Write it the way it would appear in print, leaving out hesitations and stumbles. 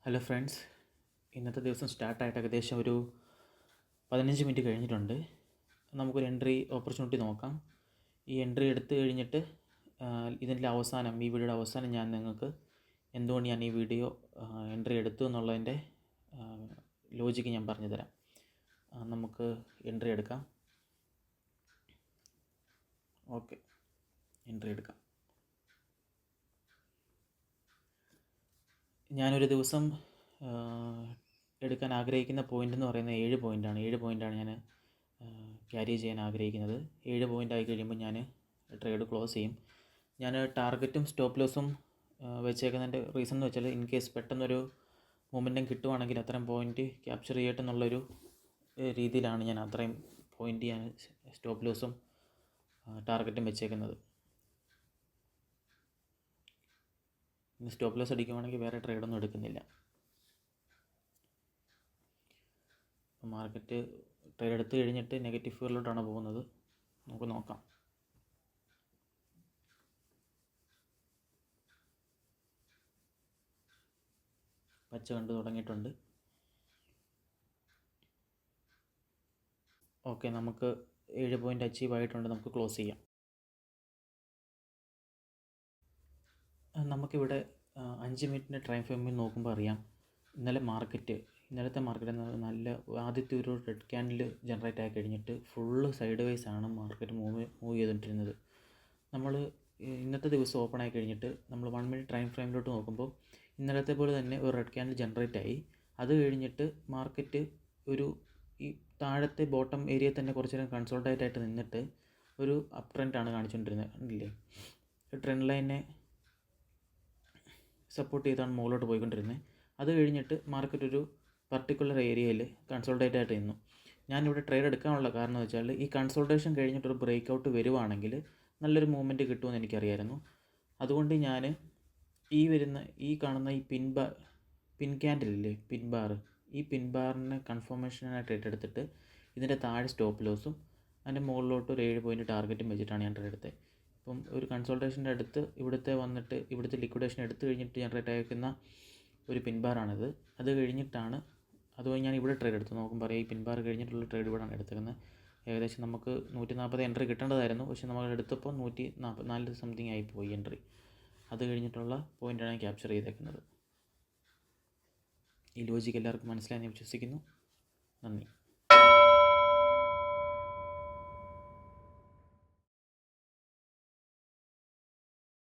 Hello friends, ഇന്നത്തെ ദിവസം സ്റ്റാർട്ടായിട്ട് ഏകദേശം ഒരു 15 മിനിറ്റ് കഴിഞ്ഞിട്ടുണ്ട്. നമുക്കൊരു എൻട്രി ഓപ്പർച്യൂണിറ്റി നോക്കാം. ഈ എൻട്രി എടുത്തു കഴിഞ്ഞിട്ട് ഇതിൻ്റെ അവസാനം, ഈ വീഡിയോയുടെ അവസാനം ഞാൻ നിങ്ങൾക്ക് എന്തുകൊണ്ട് ഞാൻ ഈ വീഡിയോ എൻട്രി എടുത്തു എന്നുള്ളതിൻ്റെ ലോജിക്ക് ഞാൻ പറഞ്ഞു തരാം. നമുക്ക് എൻട്രി എടുക്കാം. ഓക്കെ, എൻട്രി എടുക്കാം. ഞാനൊരു ദിവസം എടുക്കാൻ ആഗ്രഹിക്കുന്ന പോയിൻ്റ് എന്ന് പറയുന്നത് 7 പോയിൻ്റാണ്. 7 പോയിൻ്റാണ് ഞാൻ ക്യാരി ചെയ്യാൻ ആഗ്രഹിക്കുന്നത്. 7 പോയിൻ്റ് ആയി കഴിയുമ്പോൾ ഞാൻ ട്രേഡ് ക്ലോസ് ചെയ്യും. ഞാൻ ടാർഗറ്റും സ്റ്റോപ്പ് ലോസും വെച്ചേക്കുന്നതിൻ്റെ റീസൺ എന്ന് വെച്ചാൽ, ഇൻ കേസ് പെട്ടെന്നൊരു മൊമെൻറ്റം കിട്ടുവാണെങ്കിൽ അത്രയും പോയിൻ്റ് ക്യാപ്ചർ ചെയ്യട്ടെ എന്നുള്ളൊരു രീതിയിലാണ് ഞാൻ അത്രയും പോയിൻ്റ് ഞാൻ സ്റ്റോപ്പ് ലോസും ടാർഗറ്റും വെച്ചേക്കുന്നത്. സ്റ്റോപ്പ് ലോസ് അടിക്കുവാണെങ്കിൽ വേറെ ട്രേഡൊന്നും എടുക്കുന്നില്ല. മാർക്കറ്റ് ട്രേഡ് എടുത്തു കഴിഞ്ഞിട്ട് നെഗറ്റീവ് ഫിയറിലോട്ടാണ് പോകുന്നത്. നമുക്ക് നോക്കാം. പച്ച കണ്ടു തുടങ്ങിയിട്ടുണ്ട്. ഓക്കെ, നമുക്ക് 7 പോയിൻ്റ് അച്ചീവ് ആയിട്ടുണ്ട്. നമുക്ക് ക്ലോസ് ചെയ്യാം. നമുക്കിവിടെ 5 മിനിറ്റിൻ്റെ ടൈം ഫ്രെയിമിൽ നോക്കുമ്പോൾ അറിയാം, ഇന്നലത്തെ മാർക്കറ്റ് നല്ല ആദ്യത്തെ ഒരു റെഡ് ക്യാൻഡിൽ ജനറേറ്റ് ആയി കഴിഞ്ഞിട്ട് ഫുള്ള് സൈഡ് വൈസ് ആണ് മാർക്കറ്റ് മൂവ് ചെയ്തുകൊണ്ടിരുന്നത്. നമ്മൾ ഇന്നത്തെ ദിവസം ഓപ്പൺ ആയി കഴിഞ്ഞിട്ട് നമ്മൾ 1 മിനിറ്റ് ടൈം ഫ്രെയിമിലോട്ട് നോക്കുമ്പോൾ ഇന്നലത്തെ പോലെ തന്നെ ഒരു റെഡ് ക്യാൻഡിൽ ജനറേറ്റ് ആയി. അത് കഴിഞ്ഞിട്ട് മാർക്കറ്റ് ഈ താഴത്തെ ബോട്ടം ഏരിയയിൽ തന്നെ കുറച്ച് നേരം കൺസോൾട്ടേറ്റ് ആയിട്ട് നിന്നിട്ട് ഒരു അപ് ട്രെൻഡാണ് കാണിച്ചുകൊണ്ടിരുന്നത്. കണ്ടില്ലേ, ട്രെൻഡ് ലൈനെ സപ്പോർട്ട് ചെയ്താണ് മുകളിലോട്ട് പോയിക്കൊണ്ടിരുന്നത്. അത് കഴിഞ്ഞിട്ട് മാർക്കറ്റ് ഒരു പർട്ടിക്കുലർ ഏരിയയിൽ കൺസോൾട്ടേറ്റ് ആയിട്ട് നിന്നു. ഞാനിവിടെ ട്രേഡ് എടുക്കാനുള്ള കാരണം എന്ന് വെച്ചാൽ, ഈ കൺസോൾട്ടേഷൻ കഴിഞ്ഞിട്ടൊരു ബ്രേക്ക് ഔട്ട് വരുവാണെങ്കിൽ നല്ലൊരു മൂവ്മെൻറ്റ് കിട്ടുമെന്ന് എനിക്കറിയായിരുന്നു. അതുകൊണ്ട് ഞാൻ ഈ കാണുന്ന ഈ പിൻ ക്യാൻഡിലില്ലേ, പിൻ ബാർ, ഈ പിൻ ബാറിനെ കൺഫർമേഷനായിട്ട് എടുത്തിട്ട് ഇതിൻ്റെ താഴെ സ്റ്റോപ്പ് ലോസും അതിൻ്റെ മുകളിലോട്ട് ഒരു 7 പോയിൻ്റ് ടാർഗറ്റും വെച്ചിട്ടാണ് ഞാൻ ട്രേഡ് എടുത്തത്. ഇപ്പം ഒരു കൺസൾട്ടേഷൻ്റെ അടുത്ത് ഇവിടുത്തെ ലിക്വിഡേഷൻ എടുത്തു കഴിഞ്ഞിട്ട് ജനറേറ്റ് അയക്കുന്ന ഒരു പിൻബാറാണിത്. അത് കഴിഞ്ഞിട്ടാണ് ഞാൻ ഇവിടെ ട്രേഡ് എടുത്തു. നോക്കുമ്പോൾ ഈ പിൻബാർ കഴിഞ്ഞിട്ടുള്ള ട്രേഡ് ഇവിടെയാണ് എടുത്തേക്കുന്നത്. ഏകദേശം നമുക്ക് 140 എൻട്രി കിട്ടേണ്ടതായിരുന്നു, പക്ഷേ നമ്മൾ എടുത്തപ്പോൾ 144 സംതിങ് ആയിപ്പോയി എൻട്രി. അത് കഴിഞ്ഞിട്ടുള്ള പോയിൻ്റാണ് ക്യാപ്ചർ ചെയ്തേക്കുന്നത്. ഈ ലോജിക്ക് എല്ലാവർക്കും മനസ്സിലായി എന്ന് വിശ്വസിക്കുന്നു. നന്ദി.